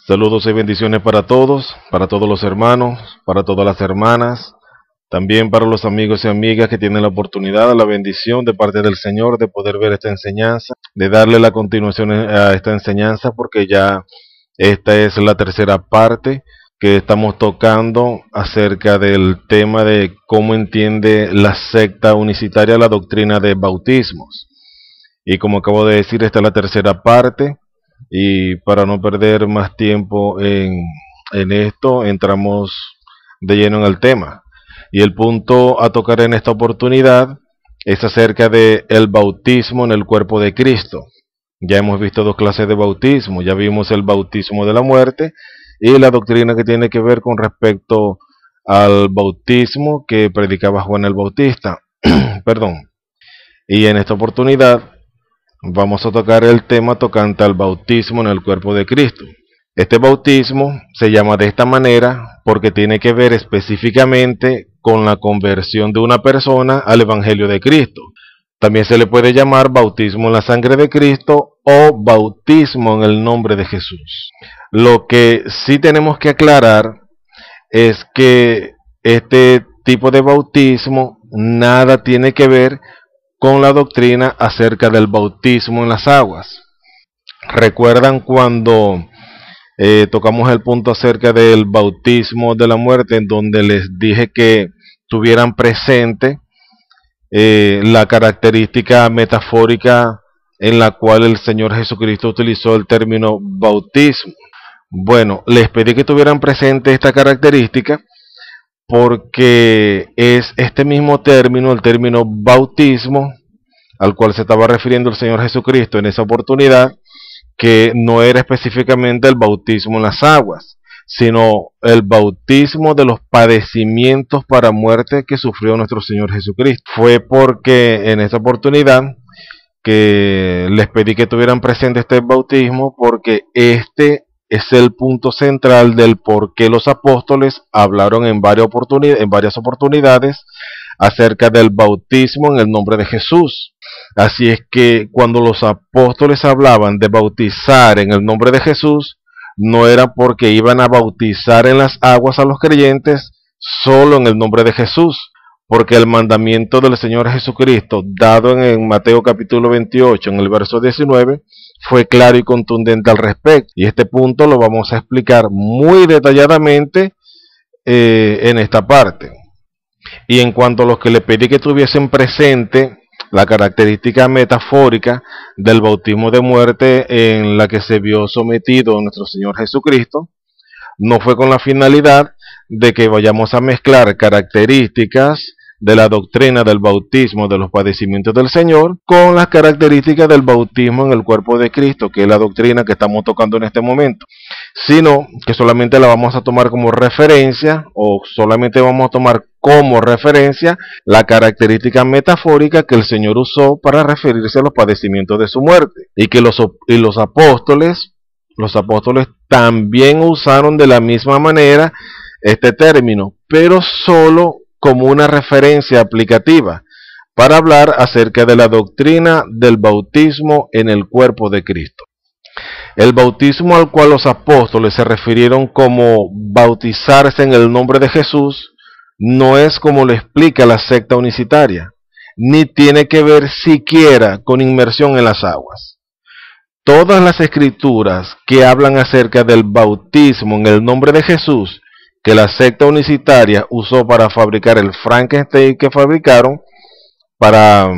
Saludos y bendiciones para todos los hermanos, para todas las hermanas, también para los amigos y amigas que tienen la oportunidad, la bendición de parte del Señor de poder ver esta enseñanza, de darle la continuación a esta enseñanza, porque ya esta es la tercera parte que estamos tocando acerca del tema de cómo entiende la secta unicitaria la doctrina de bautismos. Y como acabo de decir, esta es la tercera parte. Y para no perder más tiempo en esto, entramos de lleno en el tema. Y el punto a tocar en esta oportunidad es acerca de el bautismo en el cuerpo de Cristo. Ya hemos visto dos clases de bautismo. Ya vimos el bautismo de la muerte y la doctrina que tiene que ver con respecto al bautismo que predicaba Juan el Bautista. Perdón. Y en esta oportunidad vamos a tocar el tema tocante al bautismo en el cuerpo de Cristo. Este bautismo se llama de esta manera porque tiene que ver específicamente con la conversión de una persona al Evangelio de Cristo. También se le puede llamar bautismo en la sangre de Cristo o bautismo en el nombre de Jesús. Lo que sí tenemos que aclarar es que este tipo de bautismo nada tiene que ver con la doctrina acerca del bautismo en las aguas. ¿Recuerdan cuando tocamos el punto acerca del bautismo de la muerte, en donde les dije que tuvieran presente la característica metafórica en la cual el Señor Jesucristo utilizó el término bautismo? Bueno, les pedí que tuvieran presente esta característica porque es este mismo término, el término bautismo, al cual se estaba refiriendo el Señor Jesucristo en esa oportunidad, que no era específicamente el bautismo en las aguas, sino el bautismo de los padecimientos para muerte que sufrió nuestro Señor Jesucristo. Fue porque en esa oportunidad que les pedí que tuvieran presente este bautismo, porque este es el punto central del por qué los apóstoles hablaron en varias oportunidades acerca del bautismo en el nombre de Jesús. Así es que cuando los apóstoles hablaban de bautizar en el nombre de Jesús, no era porque iban a bautizar en las aguas a los creyentes solo en el nombre de Jesús, porque el mandamiento del Señor Jesucristo, dado en Mateo capítulo 28, en el verso 19, fue claro y contundente al respecto. Y este punto lo vamos a explicar muy detalladamente en esta parte. Y en cuanto a los que le pedí que tuviesen presente la característica metafórica del bautismo de muerte en la que se vio sometido nuestro Señor Jesucristo, no fue con la finalidad de que vayamos a mezclar características de la doctrina del bautismo de los padecimientos del Señor con las características del bautismo en el cuerpo de Cristo, que es la doctrina que estamos tocando en este momento, sino que solamente la vamos a tomar como referencia, o solamente vamos a tomar como referencia la característica metafórica que el Señor usó para referirse a los padecimientos de su muerte, y que los apóstoles también usaron de la misma manera este término, pero solo como una referencia aplicativa para hablar acerca de la doctrina del bautismo en el cuerpo de Cristo. El bautismo al cual los apóstoles se refirieron como bautizarse en el nombre de Jesús no es como lo explica la secta unicitaria, ni tiene que ver siquiera con inmersión en las aguas. Todas las escrituras que hablan acerca del bautismo en el nombre de Jesús que la secta unicitaria usó para fabricar el Frankenstein que fabricaron, para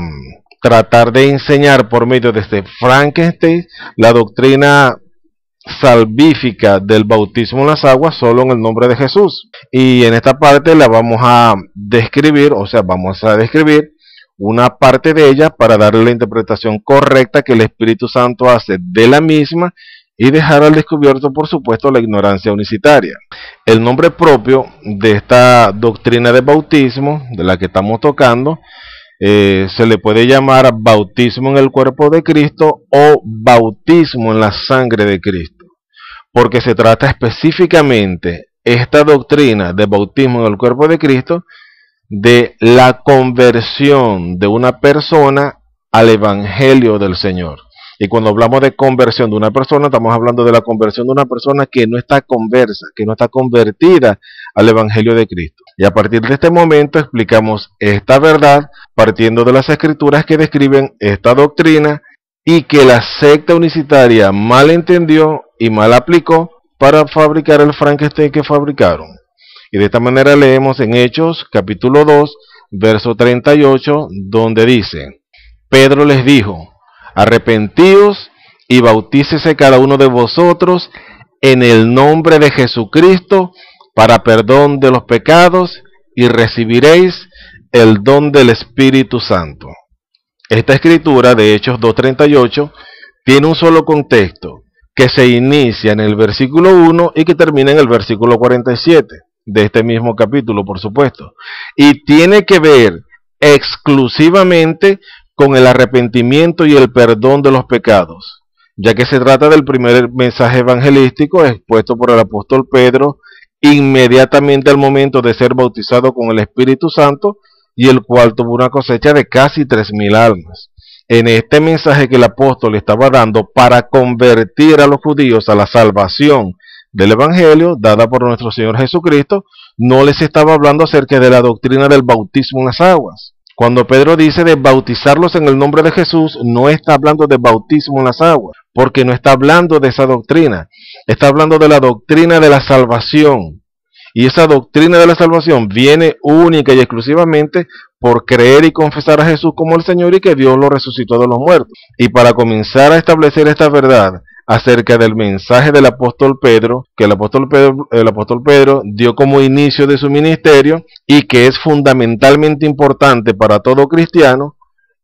tratar de enseñar por medio de este Frankenstein la doctrina salvífica del bautismo en las aguas solo en el nombre de Jesús. Y en esta parte la vamos a describir, vamos a describir una parte de ella para darle la interpretación correcta que el Espíritu Santo hace de la misma y dejar al descubierto, por supuesto, la ignorancia unicitaria. El nombre propio de esta doctrina de bautismo, de la que estamos tocando, se le puede llamar bautismo en el cuerpo de Cristo o bautismo en la sangre de Cristo, porque se trata específicamente esta doctrina de bautismo en el cuerpo de Cristo de la conversión de una persona al Evangelio del Señor. Y cuando hablamos de conversión de una persona, estamos hablando de la conversión de una persona que no está conversa, que no está convertida al Evangelio de Cristo. Y a partir de este momento explicamos esta verdad partiendo de las escrituras que describen esta doctrina y que la secta unicitaria mal entendió y mal aplicó para fabricar el Frankenstein que fabricaron. Y de esta manera leemos en Hechos capítulo 2, verso 38, donde dice: Pedro les dijo: arrepentíos y bautícese cada uno de vosotros en el nombre de Jesucristo para perdón de los pecados y recibiréis el don del Espíritu Santo. Esta escritura de Hechos 2:38 tiene un solo contexto, que se inicia en el versículo 1 y que termina en el versículo 47 de este mismo capítulo, por supuesto, y tiene que ver exclusivamente con el arrepentimiento y el perdón de los pecados, ya que se trata del primer mensaje evangelístico expuesto por el apóstol Pedro inmediatamente al momento de ser bautizado con el Espíritu Santo, y el cual tuvo una cosecha de casi 3.000 almas. En este mensaje que el apóstol estaba dando para convertir a los judíos a la salvación del Evangelio dada por nuestro Señor Jesucristo, no les estaba hablando acerca de la doctrina del bautismo en las aguas. Cuando Pedro dice de bautizarlos en el nombre de Jesús, no está hablando de bautismo en las aguas, porque no está hablando de esa doctrina. Está hablando de la doctrina de la salvación. Y esa doctrina de la salvación viene única y exclusivamente por creer y confesar a Jesús como el Señor y que Dios lo resucitó de los muertos. Y para comenzar a establecer esta verdad acerca del mensaje del apóstol Pedro, que el apóstol Pedro dio como inicio de su ministerio y que es fundamentalmente importante para todo cristiano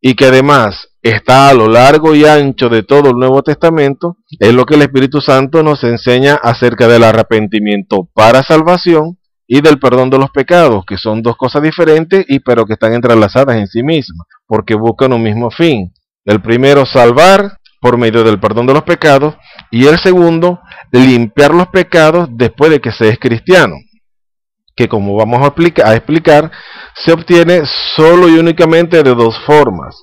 y que además está a lo largo y ancho de todo el Nuevo Testamento, es lo que el Espíritu Santo nos enseña acerca del arrepentimiento para salvación y del perdón de los pecados, que son dos cosas diferentes pero que están entrelazadas en sí mismas, porque buscan un mismo fin. El primero, salvar por medio del perdón de los pecados, y el segundo, limpiar los pecados después de que se es cristiano, que como vamos a explicar, se obtiene solo y únicamente de dos formas.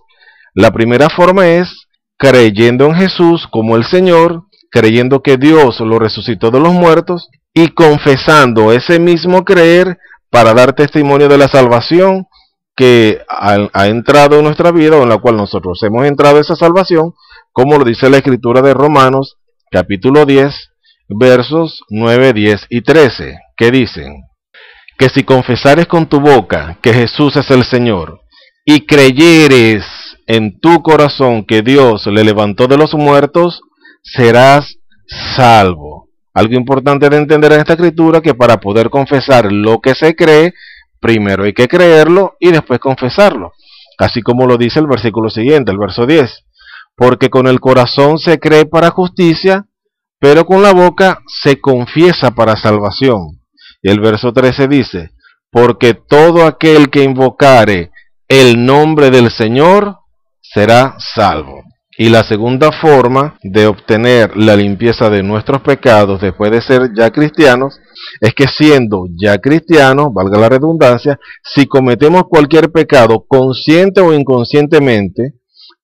La primera forma es creyendo en Jesús como el Señor, creyendo que Dios lo resucitó de los muertos y confesando ese mismo creer para dar testimonio de la salvación que ha entrado en nuestra vida, o en la cual nosotros hemos entrado esa salvación, como lo dice la escritura de Romanos, capítulo 10, versos 9, 10 y 13, que dicen: que si confesares con tu boca que Jesús es el Señor, y creyeres en tu corazón que Dios le levantó de los muertos, serás salvo. Algo importante de entender en esta escritura, que para poder confesar lo que se cree, primero hay que creerlo y después confesarlo. Así como lo dice el versículo siguiente, el verso 10. Porque con el corazón se cree para justicia, pero con la boca se confiesa para salvación. Y el verso 13 dice: porque todo aquel que invocare el nombre del Señor será salvo. Y la segunda forma de obtener la limpieza de nuestros pecados después de ser ya cristianos, es que siendo ya cristianos, valga la redundancia, si cometemos cualquier pecado consciente o inconscientemente,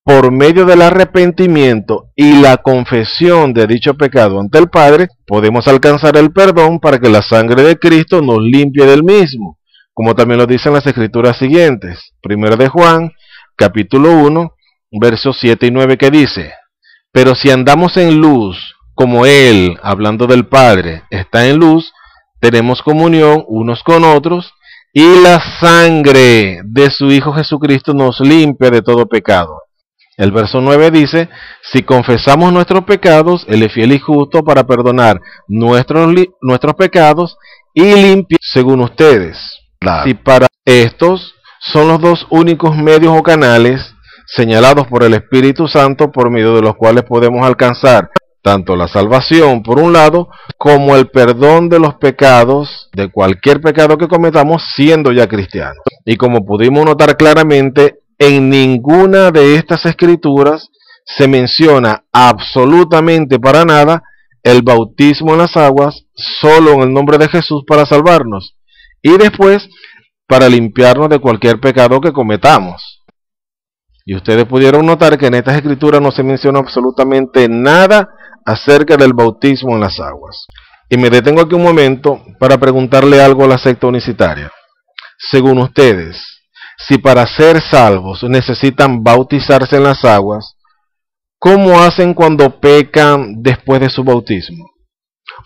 por medio del arrepentimiento y la confesión de dicho pecado ante el Padre, podemos alcanzar el perdón para que la sangre de Cristo nos limpie del mismo, como también lo dicen las escrituras siguientes. Primera de Juan, capítulo 1, versos 7 y 9, que dice: pero si andamos en luz, como Él, hablando del Padre, está en luz, tenemos comunión unos con otros, y la sangre de su Hijo Jesucristo nos limpia de todo pecado. El verso 9 dice: si confesamos nuestros pecados, Él es fiel y justo para perdonar nuestros pecados y limpiar según ustedes. Y para estos son los dos únicos medios o canales señalados por el Espíritu Santo, por medio de los cuales podemos alcanzar tanto la salvación por un lado, como el perdón de los pecados, de cualquier pecado que cometamos siendo ya cristianos. Y como pudimos notar claramente, en ninguna de estas escrituras se menciona absolutamente para nada el bautismo en las aguas, solo en el nombre de Jesús para salvarnos, y después para limpiarnos de cualquier pecado que cometamos. Y ustedes pudieron notar que en estas escrituras no se menciona absolutamente nada acerca del bautismo en las aguas. Y me detengo aquí un momento para preguntarle algo a la secta unicitaria. Según ustedes, si para ser salvos necesitan bautizarse en las aguas, ¿cómo hacen cuando pecan después de su bautismo?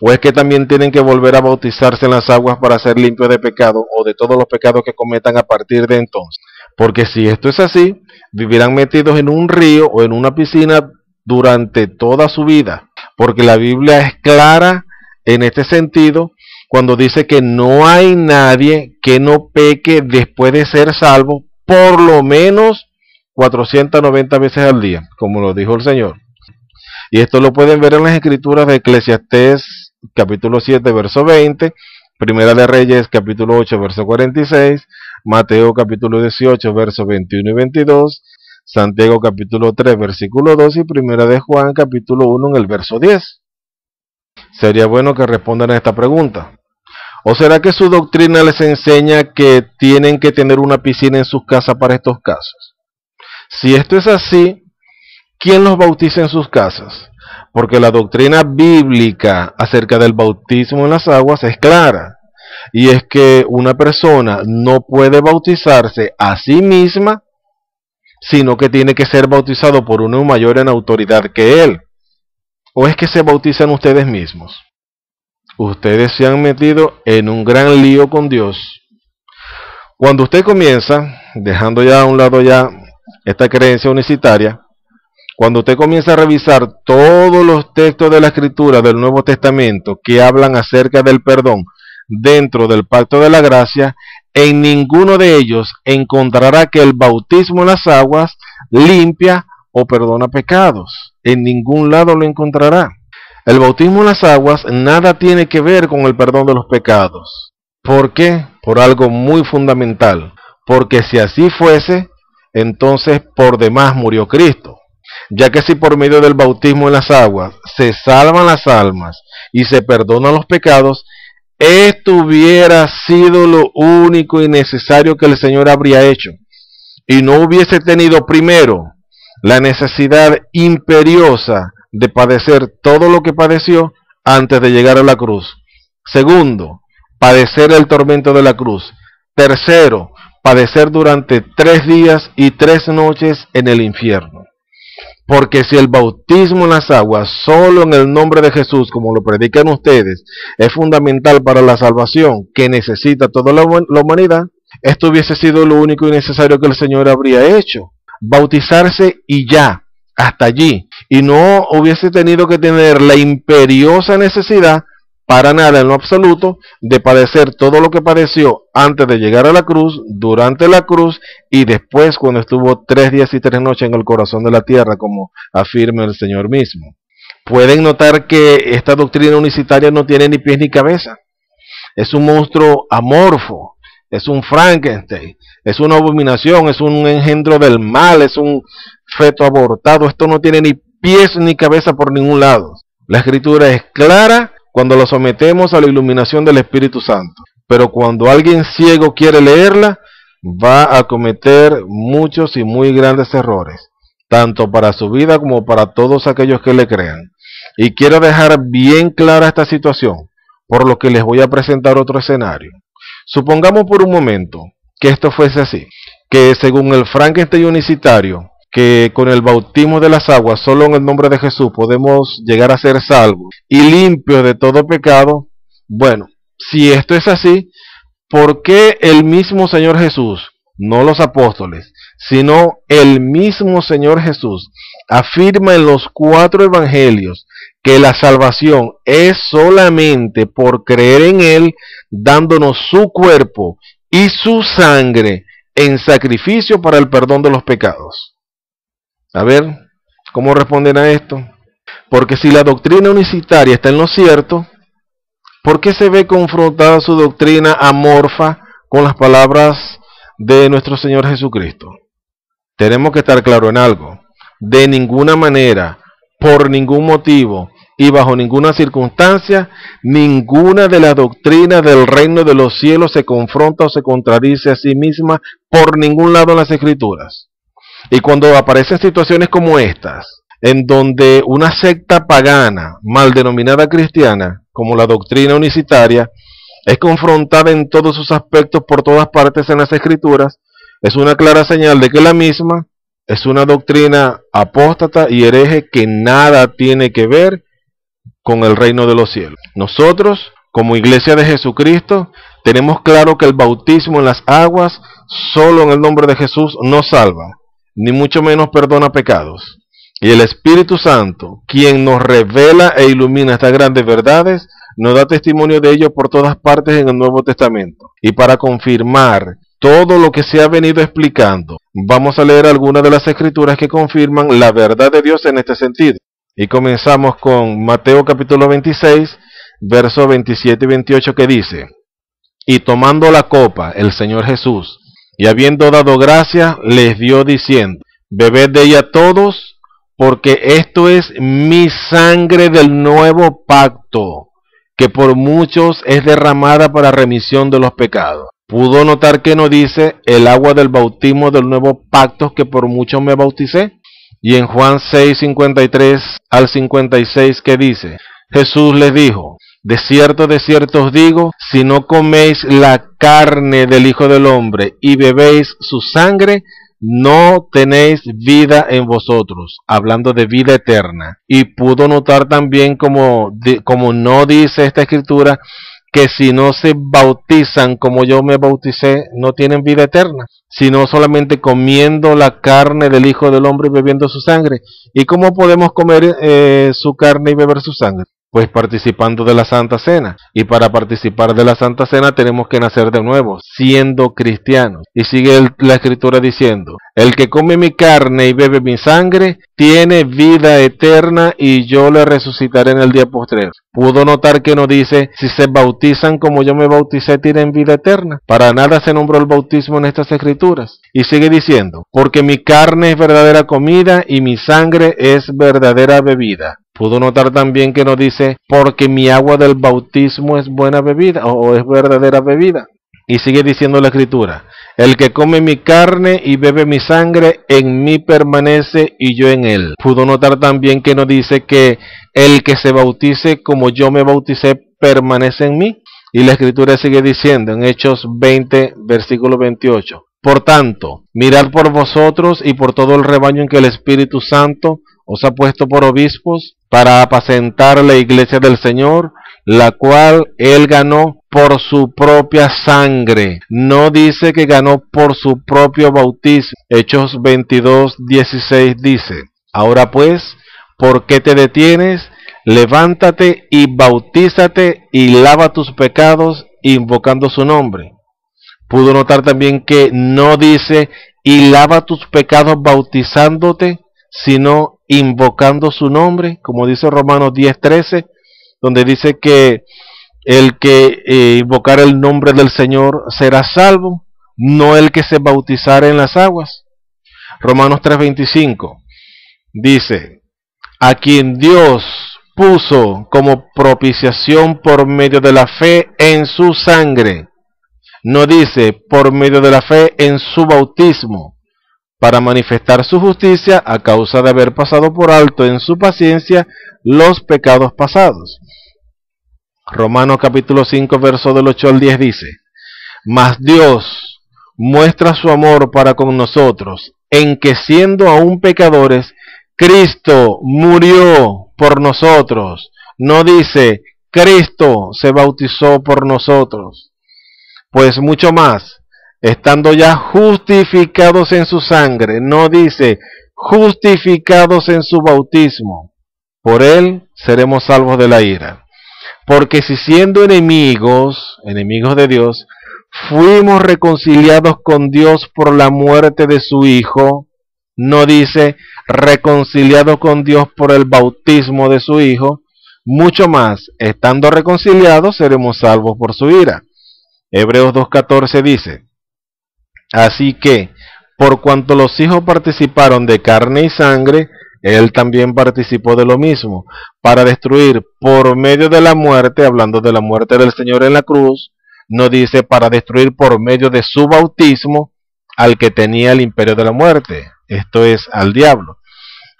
¿O es que también tienen que volver a bautizarse en las aguas para ser limpios de pecado o de todos los pecados que cometan a partir de entonces? Porque si esto es así, vivirán metidos en un río o en una piscina durante toda su vida. Porque la Biblia es clara en este sentido cuando dice que no hay nadie que no peque después de ser salvo por lo menos 490 veces al día, como lo dijo el Señor. Y esto lo pueden ver en las escrituras de Eclesiastés capítulo 7 verso 20, Primera de Reyes capítulo 8 verso 46, Mateo capítulo 18 verso 21 y 22, Santiago capítulo 3 versículo 2 y Primera de Juan capítulo 1 en el verso 10. Sería bueno que respondan a esta pregunta. ¿O será que su doctrina les enseña que tienen que tener una piscina en sus casas para estos casos? Si esto es así, ¿quién los bautiza en sus casas? Porque la doctrina bíblica acerca del bautismo en las aguas es clara. Y es que una persona no puede bautizarse a sí misma, sino que tiene que ser bautizado por uno mayor en autoridad que él. ¿O es que se bautizan ustedes mismos? Ustedes se han metido en un gran lío con Dios. Cuando usted comienza, dejando ya a un lado ya esta creencia unicitaria, cuando usted comienza a revisar todos los textos de la Escritura del Nuevo Testamento que hablan acerca del perdón dentro del pacto de la gracia, en ninguno de ellos encontrará que el bautismo en las aguas limpia o perdona pecados. En ningún lado lo encontrará. El bautismo en las aguas nada tiene que ver con el perdón de los pecados. ¿Por qué? Por algo muy fundamental. Porque si así fuese, entonces por demás murió Cristo. Ya que si por medio del bautismo en las aguas se salvan las almas y se perdonan los pecados, esto hubiera sido lo único y necesario que el Señor habría hecho. Y no hubiese tenido primero la necesidad imperiosa de padecer todo lo que padeció antes de llegar a la cruz. Segundo, padecer el tormento de la cruz. Tercero, padecer durante 3 días y 3 noches en el infierno. Porque si el bautismo en las aguas, solo en el nombre de Jesús, como lo predican ustedes, es fundamental para la salvación que necesita toda la humanidad, esto hubiese sido lo único y necesario que el Señor habría hecho. Bautizarse y ya, hasta allí. Y no hubiese tenido que tener la imperiosa necesidad, para nada en lo absoluto, de padecer todo lo que padeció antes de llegar a la cruz, durante la cruz y después cuando estuvo 3 días y 3 noches en el corazón de la tierra, como afirma el Señor mismo. Pueden notar que esta doctrina unicitaria no tiene ni pies ni cabeza. Es un monstruo amorfo, es un Frankenstein, es una abominación, es un engendro del mal, es un feto abortado. Esto no tiene ni pies ni cabeza por ningún lado. La Escritura es clara cuando lo sometemos a la iluminación del Espíritu Santo. Pero cuando alguien ciego quiere leerla, va a cometer muchos y muy grandes errores, tanto para su vida como para todos aquellos que le crean. Y quiero dejar bien clara esta situación, por lo que les voy a presentar otro escenario. Supongamos por un momento que esto fuese así, que según el Frankenstein unicitario, que con el bautismo de las aguas, solo en el nombre de Jesús, podemos llegar a ser salvos y limpios de todo pecado. Bueno, si esto es así, ¿por qué el mismo Señor Jesús, no los apóstoles, sino el mismo Señor Jesús, afirma en los 4 evangelios que la salvación es solamente por creer en Él, dándonos su cuerpo y su sangre en sacrificio para el perdón de los pecados? A ver, ¿cómo responden a esto? Porque si la doctrina unicitaria está en lo cierto, ¿por qué se ve confrontada su doctrina amorfa con las palabras de nuestro Señor Jesucristo? Tenemos que estar claro en algo. De ninguna manera, por ningún motivo y bajo ninguna circunstancia, ninguna de las doctrinas del reino de los cielos se confronta o se contradice a sí misma por ningún lado en las Escrituras. Y cuando aparecen situaciones como estas, en donde una secta pagana, mal denominada cristiana, como la doctrina unicitaria, es confrontada en todos sus aspectos por todas partes en las Escrituras, es una clara señal de que la misma es una doctrina apóstata y hereje que nada tiene que ver con el reino de los cielos. Nosotros, como Iglesia de Jesucristo, tenemos claro que el bautismo en las aguas, solo en el nombre de Jesús, no salva, ni mucho menos perdona pecados. Y el Espíritu Santo, quien nos revela e ilumina estas grandes verdades, nos da testimonio de ello por todas partes en el Nuevo Testamento. Y para confirmar todo lo que se ha venido explicando, vamos a leer algunas de las escrituras que confirman la verdad de Dios en este sentido. Y comenzamos con Mateo capítulo 26, versos 27 y 28, que dice: Y tomando la copa, el Señor Jesús, y habiendo dado gracias, les dio diciendo: Bebed de ella todos, porque esto es mi sangre del nuevo pacto, que por muchos es derramada para remisión de los pecados. ¿Pudo notar que no dice el agua del bautismo del nuevo pacto que por muchos me bauticé? Y en Juan 6, 53 al 56, que dice: Jesús les dijo: de cierto os digo, si no coméis la carne del Hijo del Hombre y bebéis su sangre, no tenéis vida en vosotros, hablando de vida eterna. Y pudo notar también como no dice esta escritura, que si no se bautizan como yo me bauticé, no tienen vida eterna, sino solamente comiendo la carne del Hijo del Hombre y bebiendo su sangre. ¿Y cómo podemos comer su carne y beber su sangre? Pues participando de la Santa Cena. Y para participar de la Santa Cena tenemos que nacer de nuevo, siendo cristianos. Y sigue la escritura diciendo: el que come mi carne y bebe mi sangre, tiene vida eterna, y yo le resucitaré en el día postrero. Pudo notar que no dice: si se bautizan como yo me bauticé, tienen vida eterna. Para nada se nombró el bautismo en estas escrituras. Y sigue diciendo: porque mi carne es verdadera comida y mi sangre es verdadera bebida. Pudo notar también que no dice: porque mi agua del bautismo es buena bebida o es verdadera bebida. Y sigue diciendo la escritura: el que come mi carne y bebe mi sangre, en mí permanece y yo en él. Pudo notar también que no dice que el que se bautice como yo me bauticé permanece en mí. Y la escritura sigue diciendo en Hechos 20, versículo 28: por tanto, mirad por vosotros y por todo el rebaño en que el Espíritu Santo os ha puesto por obispos, para apacentar la iglesia del Señor, la cual él ganó por su propia sangre. No dice que ganó por su propio bautismo. Hechos 22, 16 dice: ahora pues, ¿por qué te detienes? Levántate y bautízate y lava tus pecados, invocando su nombre. Pudo notar también que no dice: y lava tus pecados bautizándote, sino invocando su nombre, como dice Romanos 10:13, donde dice que el que invocar el nombre del Señor será salvo, no el que se bautizara en las aguas. Romanos 3:25 dice: a quien Dios puso como propiciación por medio de la fe en su sangre. No dice por medio de la fe en su bautismo, para manifestar su justicia a causa de haber pasado por alto en su paciencia los pecados pasados. Romanos capítulo 5, verso del 8 al 10 dice: mas Dios muestra su amor para con nosotros, en que siendo aún pecadores, Cristo murió por nosotros. No dice: Cristo se bautizó por nosotros. Pues mucho más, estando ya justificados en su sangre, no dice justificados en su bautismo, por él seremos salvos de la ira. Porque si siendo enemigos de Dios, fuimos reconciliados con Dios por la muerte de su Hijo, no dice reconciliados con Dios por el bautismo de su Hijo, mucho más, estando reconciliados, seremos salvos por su ira. Hebreos 2:14 dice: así que, por cuanto los hijos participaron de carne y sangre, él también participó de lo mismo, para destruir por medio de la muerte, hablando de la muerte del Señor en la cruz, no dice para destruir por medio de su bautismo al que tenía el imperio de la muerte. esto es al diablo.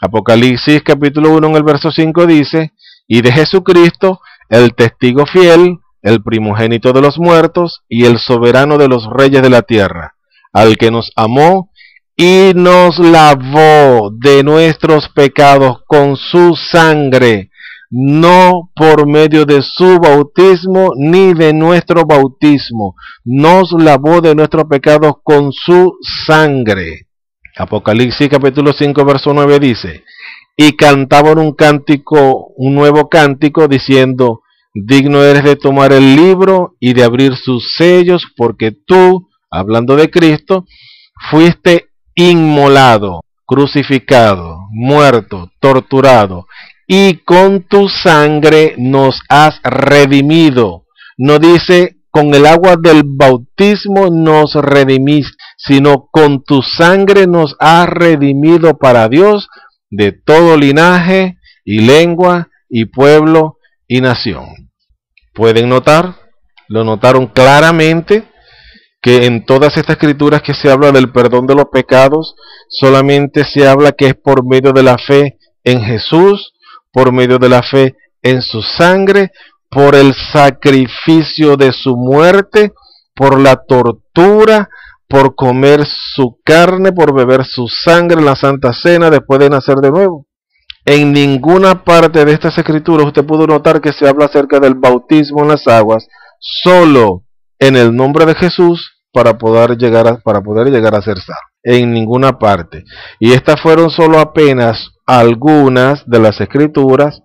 Apocalipsis capítulo 1 en el verso 5 dice: y de Jesucristo, el testigo fiel, el primogénito de los muertos y el soberano de los reyes de la tierra, al que nos amó y nos lavó de nuestros pecados con su sangre, no por medio de su bautismo ni de nuestro bautismo, nos lavó de nuestros pecados con su sangre. Apocalipsis capítulo 5 verso 9 dice: y cantaban un nuevo cántico diciendo: digno eres de tomar el libro y de abrir sus sellos, porque tú, hablando de Cristo, fuiste inmolado, crucificado, muerto, torturado, y con tu sangre nos has redimido. No dice con el agua del bautismo nos redimiste, sino con tu sangre nos has redimido para Dios de todo linaje y lengua y pueblo y nación. ¿Pueden notar? Lo notaron claramente, que en todas estas escrituras que se habla del perdón de los pecados, solamente se habla que es por medio de la fe en Jesús, por medio de la fe en su sangre, por el sacrificio de su muerte, por la tortura, por comer su carne, por beber su sangre en la Santa Cena después de nacer de nuevo. En ninguna parte de estas escrituras usted pudo notar que se habla acerca del bautismo en las aguas, solo en el nombre de Jesús para poder llegar a ser salvo. En ninguna parte. Y estas fueron solo apenas algunas de las escrituras,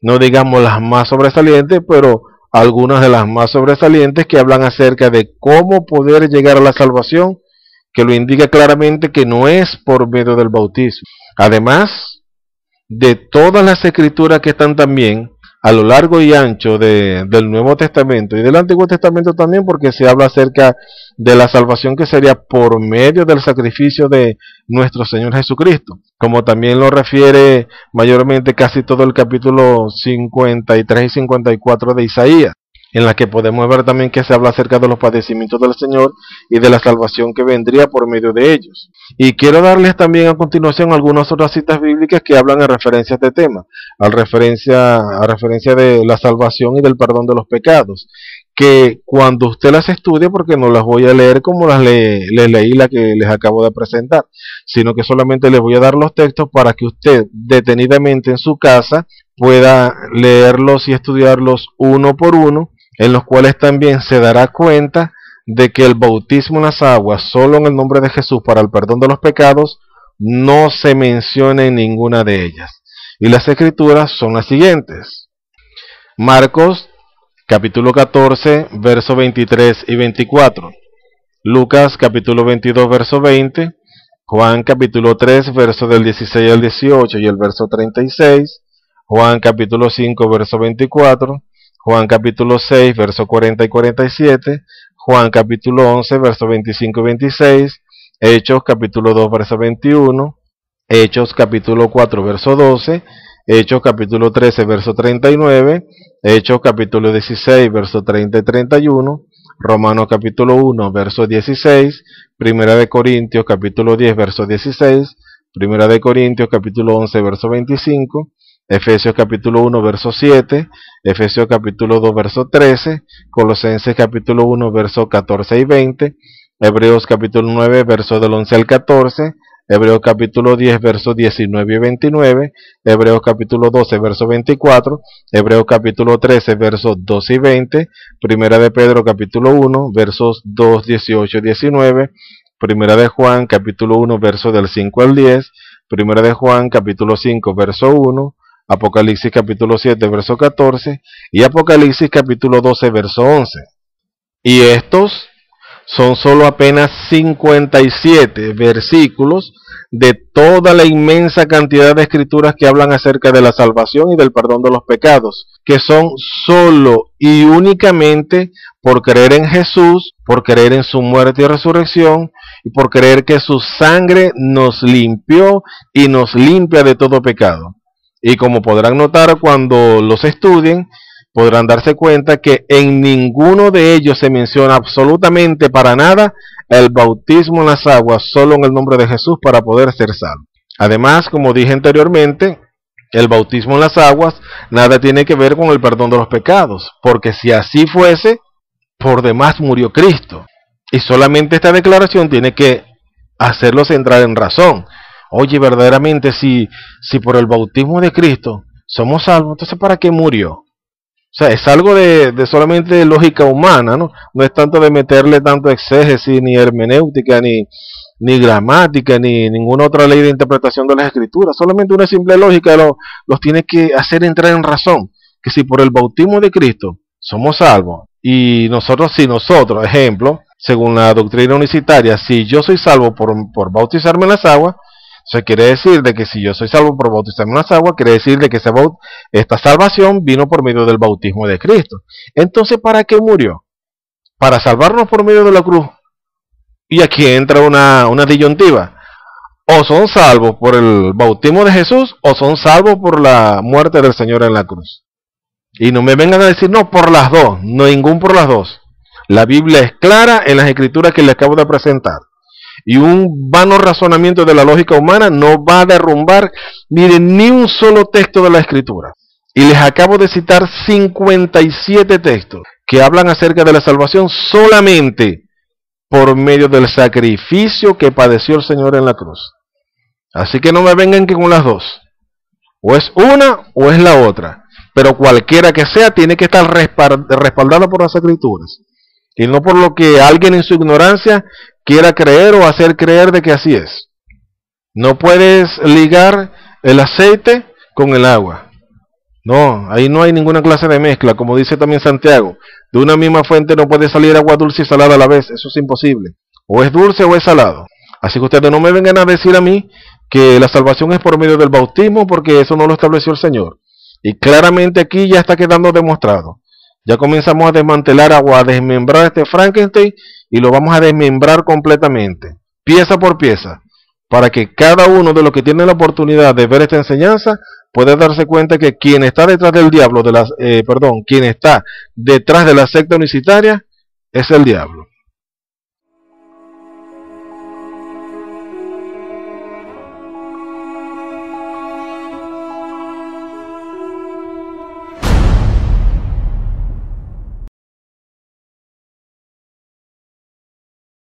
no digamos las más sobresalientes, pero algunas de las más sobresalientes que hablan acerca de cómo poder llegar a la salvación, que lo indica claramente que no es por medio del bautismo. Además de todas las escrituras que están también a lo largo y ancho del Nuevo Testamento y del Antiguo Testamento también, porque se habla acerca de la salvación que sería por medio del sacrificio de nuestro Señor Jesucristo, como también lo refiere mayormente casi todo el capítulo 53 y 54 de Isaías, en la que podemos ver también que se habla acerca de los padecimientos del Señor y de la salvación que vendría por medio de ellos. Y quiero darles también a continuación algunas otras citas bíblicas que hablan en referencia a este tema, a referencia de la salvación y del perdón de los pecados, que cuando usted las estudie, porque no las voy a leer como les leí la que les acabo de presentar, sino que solamente les voy a dar los textos para que usted detenidamente en su casa pueda leerlos y estudiarlos uno por uno, en los cuales también se dará cuenta de que el bautismo en las aguas, solo en el nombre de Jesús para el perdón de los pecados, no se menciona en ninguna de ellas. Y las escrituras son las siguientes: Marcos capítulo 14, versos 23 y 24, Lucas capítulo 22, verso 20, Juan capítulo 3, verso del 16 al 18 y el verso 36, Juan capítulo 5, verso 24, Juan capítulo 6, verso 40 y 47, Juan capítulo 11, verso 25 y 26, Hechos capítulo 2, verso 21, Hechos capítulo 4, verso 12, Hechos capítulo 13, verso 39, Hechos capítulo 16, verso 30 y 31, Romanos capítulo 1, verso 16, Primera de Corintios capítulo 10, verso 16, Primera de Corintios capítulo 11, verso 25, Efesios capítulo 1, verso 7, Efesios capítulo 2, verso 13, Colosenses capítulo 1, verso 14 y 20, Hebreos capítulo 9, verso del 11 al 14, Hebreos capítulo 10, versos 19 y 29, Hebreos capítulo 12, verso 24, Hebreos capítulo 13, versos 12 y 20, Primera de Pedro capítulo 1, versos 2, 18 y 19, Primera de Juan capítulo 1, verso del 5 al 10, Primera de Juan capítulo 5, verso 1, Apocalipsis capítulo 7, verso 14 y Apocalipsis capítulo 12, verso 11. Y estos son solo apenas 57 versículos de toda la inmensa cantidad de escrituras que hablan acerca de la salvación y del perdón de los pecados, que son solo y únicamente por creer en Jesús, por creer en su muerte y resurrección, y por creer que su sangre nos limpió y nos limpia de todo pecado. Y como podrán notar cuando los estudien, podrán darse cuenta que en ninguno de ellos se menciona absolutamente para nada el bautismo en las aguas, solo en el nombre de Jesús para poder ser salvo. Además, como dije anteriormente, el bautismo en las aguas nada tiene que ver con el perdón de los pecados, porque si así fuese, por demás murió Cristo. Y solamente esta declaración tiene que hacerlos entrar en razón. Oye, verdaderamente, si por el bautismo de Cristo somos salvos, entonces ¿para qué murió? O sea, es algo de solamente de lógica humana, ¿no? No es tanto de meterle tanto exégesis, ni hermenéutica, ni gramática, ni ninguna otra ley de interpretación de las escrituras. Solamente una simple lógica los tiene que hacer entrar en razón. Que si por el bautismo de Cristo somos salvos, y nosotros, ejemplo, según la doctrina unicitaria, si yo soy salvo por bautizarme en las aguas, eso quiere decir de que si yo soy salvo por bautizarme en las aguas, quiere decir de que esta salvación vino por medio del bautismo de Cristo. Entonces, ¿para qué murió? Para salvarnos por medio de la cruz. Y aquí entra una disyuntiva. O son salvos por el bautismo de Jesús, o son salvos por la muerte del Señor en la cruz. Y no me vengan a decir, no, por las dos. No, ningún por las dos. La Biblia es clara en las escrituras que les acabo de presentar. Y un vano razonamiento de la lógica humana no va a derrumbar, miren, ni un solo texto de la escritura. Y les acabo de citar 57 textos que hablan acerca de la salvación solamente por medio del sacrificio que padeció el Señor en la cruz. Así que no me vengan que con las dos. O es una o es la otra. Pero cualquiera que sea tiene que estar respaldada por las escrituras. Y no por lo que alguien en su ignorancia quiera creer o hacer creer de que así es. No puedes ligar el aceite con el agua. No, ahí no hay ninguna clase de mezcla, como dice también Santiago. De una misma fuente no puede salir agua dulce y salada a la vez, eso es imposible. O es dulce o es salado. Así que ustedes no me vengan a decir a mí que la salvación es por medio del bautismo, porque eso no lo estableció el Señor. Y claramente aquí ya está quedando demostrado. Ya comenzamos a desmantelar a desmembrar este Frankenstein y lo vamos a desmembrar completamente, pieza por pieza, para que cada uno de los que tiene la oportunidad de ver esta enseñanza pueda darse cuenta que quien está detrás del diablo, quien está detrás de la secta unicitaria es el diablo.